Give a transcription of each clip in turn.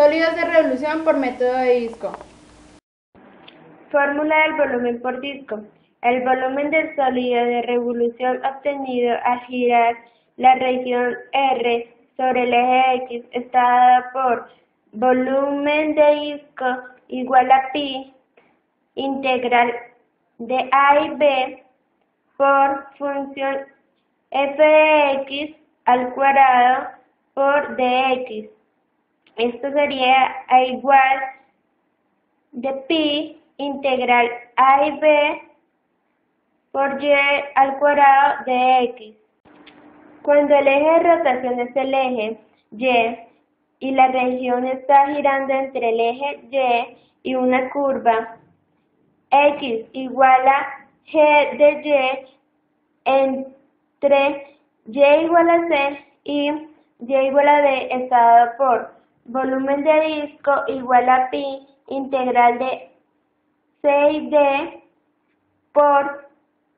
Sólidos de revolución por método de disco. Fórmula del volumen por disco. El volumen del sólido de revolución obtenido al girar la región R sobre el eje X está dada por volumen de disco igual a pi integral de A y B por función f de x al cuadrado por dx. Esto sería a igual de pi integral a y b por y al cuadrado de x. Cuando el eje de rotación es el eje y la región está girando entre el eje y una curva x igual a g de y entre y igual a c y igual a d está dado por volumen de disco igual a pi integral de c y d por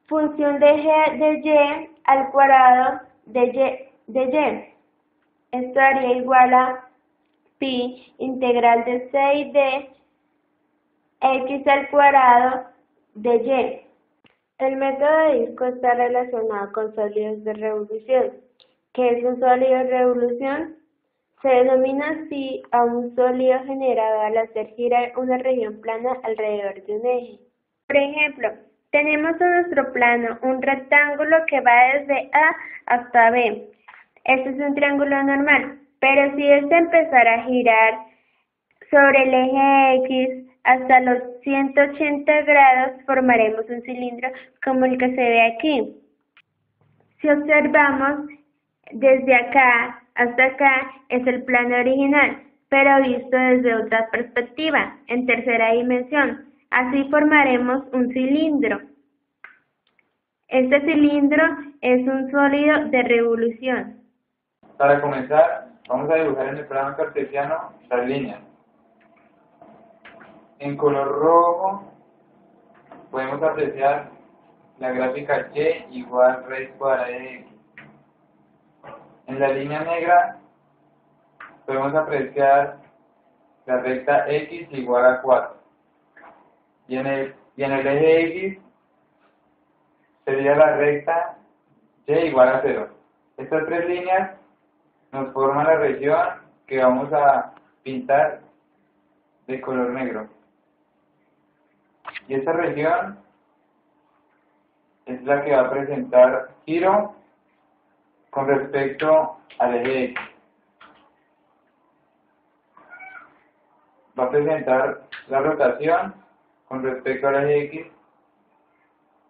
función de g de y al cuadrado de y. Esto daría igual a pi integral de c y d x al cuadrado de y. El método de disco está relacionado con sólidos de revolución. ¿Qué es un sólido de revolución? Se denomina así a un sólido generado al hacer girar una región plana alrededor de un eje. Por ejemplo, tenemos en nuestro plano un rectángulo que va desde A hasta B. Este es un triángulo normal, pero si este empezara a girar sobre el eje X hasta los 180 grados, formaremos un cilindro como el que se ve aquí. Si observamos, desde acá hasta acá es el plano original, pero visto desde otra perspectiva, en tercera dimensión. Así formaremos un cilindro. Este cilindro es un sólido de revolución. Para comenzar, vamos a dibujar en el plano cartesiano las líneas. En color rojo podemos apreciar la gráfica y igual raíz cuadrada de x. En la línea negra podemos apreciar la recta x igual a 4. Y en el eje x sería la recta y igual a 0. Estas tres líneas nos forman la región que vamos a pintar de color negro. Y esta región es la que va a presentar giro con respecto al eje X. Va a presentar la rotación con respecto al eje X,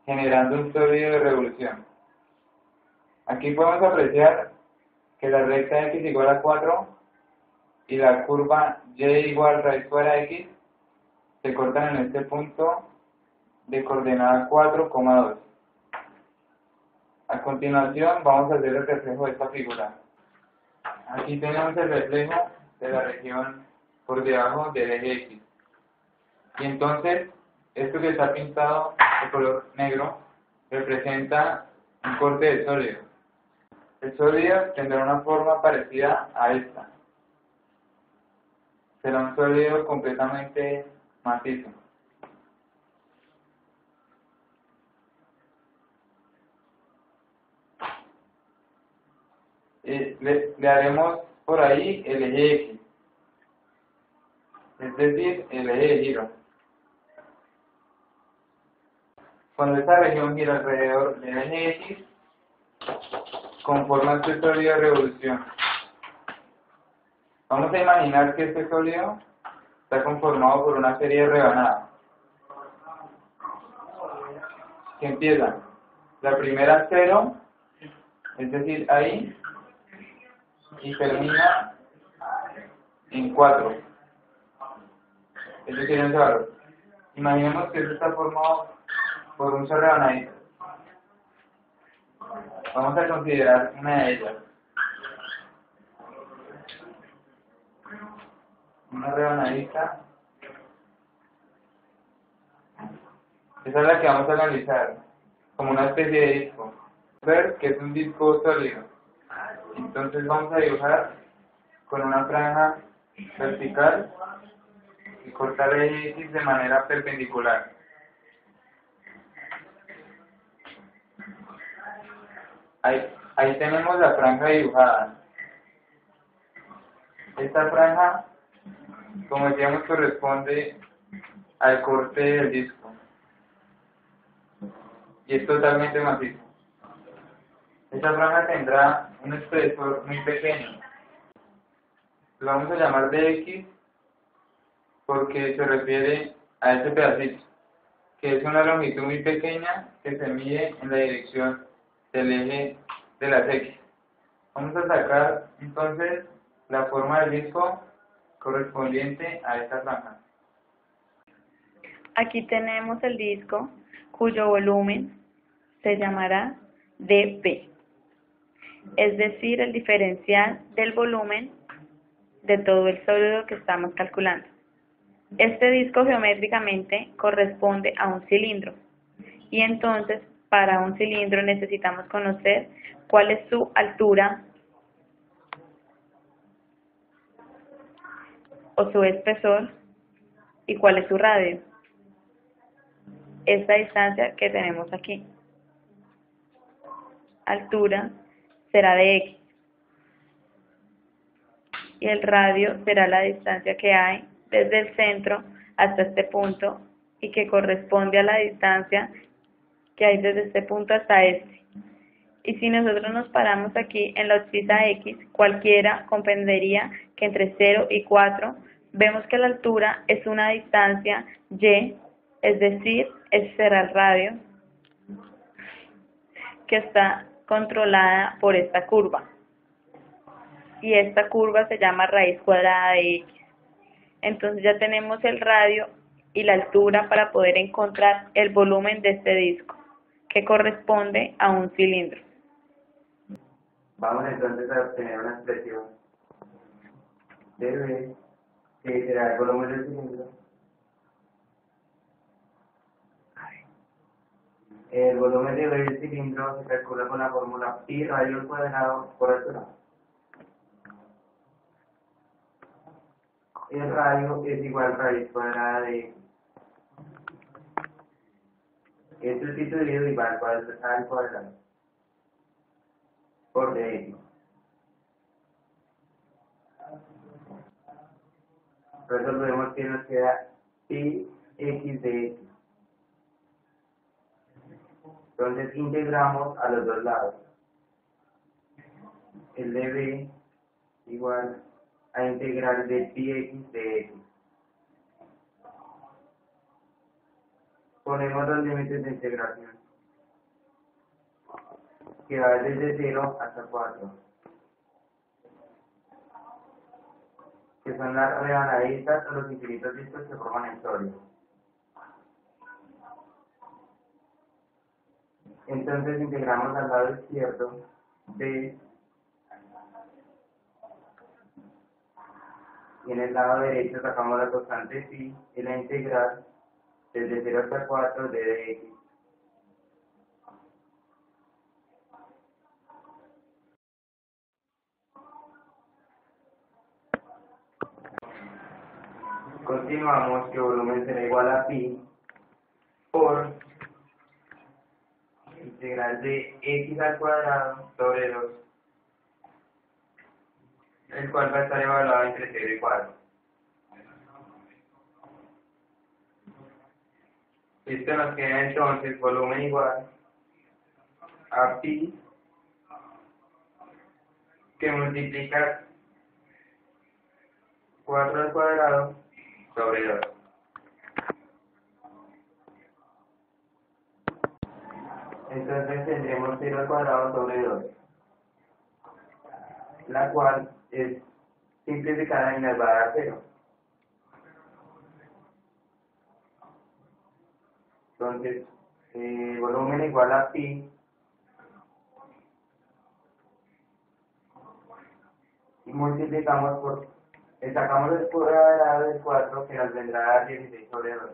generando un sólido de revolución. Aquí podemos apreciar que la recta X igual a 4 y la curva Y igual raíz cuadrada de X se cortan en este punto de coordenada 4,2. A continuación vamos a hacer el reflejo de esta figura. Aquí tenemos el reflejo de la región por debajo del eje X. Y entonces, esto que está pintado de color negro representa un corte de sólido. El sólido tendrá una forma parecida a esta. Será un sólido completamente macizo. Le haremos por ahí el eje X, es decir, el eje de giro. Cuando esta región gira alrededor del eje X, conforma este sólido de revolución. Vamos a imaginar que este sólido está conformado por una serie de rebanadas que empiezan. La primera 0, es decir, ahí, y termina en 4, es decir, en ese valor. Imaginemos que esto está formado por un solo rebanadito. Vamos a considerar una de ellas. Una rebanadita. Esa es la que vamos a analizar como una especie de disco. Ver que es un disco sólido. Entonces vamos a dibujar con una franja vertical y cortar el eje X de manera perpendicular. Ahí tenemos la franja dibujada. Esta franja, como decíamos, corresponde al corte del disco y es totalmente macizo. Esta franja tendrá un espesor muy pequeño. Lo vamos a llamar de X porque se refiere a este pedacito, que es una longitud muy pequeña que se mide en la dirección del eje de las X. Vamos a sacar entonces la forma del disco correspondiente a esta franja. Aquí tenemos el disco cuyo volumen se llamará dP, es decir, el diferencial del volumen de todo el sólido que estamos calculando. Este disco geométricamente corresponde a un cilindro y entonces para un cilindro necesitamos conocer cuál es su altura o su espesor y cuál es su radio. Esta distancia que tenemos aquí. Altura será de X y el radio será la distancia que hay desde el centro hasta este punto y que corresponde a la distancia que hay desde este punto hasta este. Y si nosotros nos paramos aquí en la abscisa X, cualquiera comprendería que entre 0 y 4 vemos que la altura es una distancia Y, es decir, ese será el radio que está controlada por esta curva. Y esta curva se llama raíz cuadrada de X. Entonces ya tenemos el radio y la altura para poder encontrar el volumen de este disco, que corresponde a un cilindro. Vamos entonces a obtener una expresión de V, que será el volumen del cilindro. El volumen de V del cilindro se calcula con la fórmula pi radio al cuadrado por altura. El radio es igual a raíz cuadrada de X. Es sustituido igual al cuadrado por dx. Resolvemos que nos queda pi x de x. Entonces integramos a los dos lados. El de b igual a integral de pi x de x. Ponemos los límites de integración, que va desde 0 hasta 4, que son las rebanaditas o los infinitos discos que forman el sólido. Entonces integramos al lado izquierdo b y en el lado derecho sacamos la constante pi y la integral desde 0 hasta 4 de dx. Continuamos que volumen será igual a pi por integral de x al cuadrado sobre 2, el cual va a estar evaluado entre 0 y 4. Esto nos queda entonces volumen igual a pi, que multiplica 4 al cuadrado sobre 2. Entonces tendremos 0 al cuadrado sobre 2, la cual es simplificada y nos va a dar 0. Entonces, volumen igual a pi y multiplicamos por, sacamos el cuadrado del 4 que nos vendrá a dar 16 sobre 2.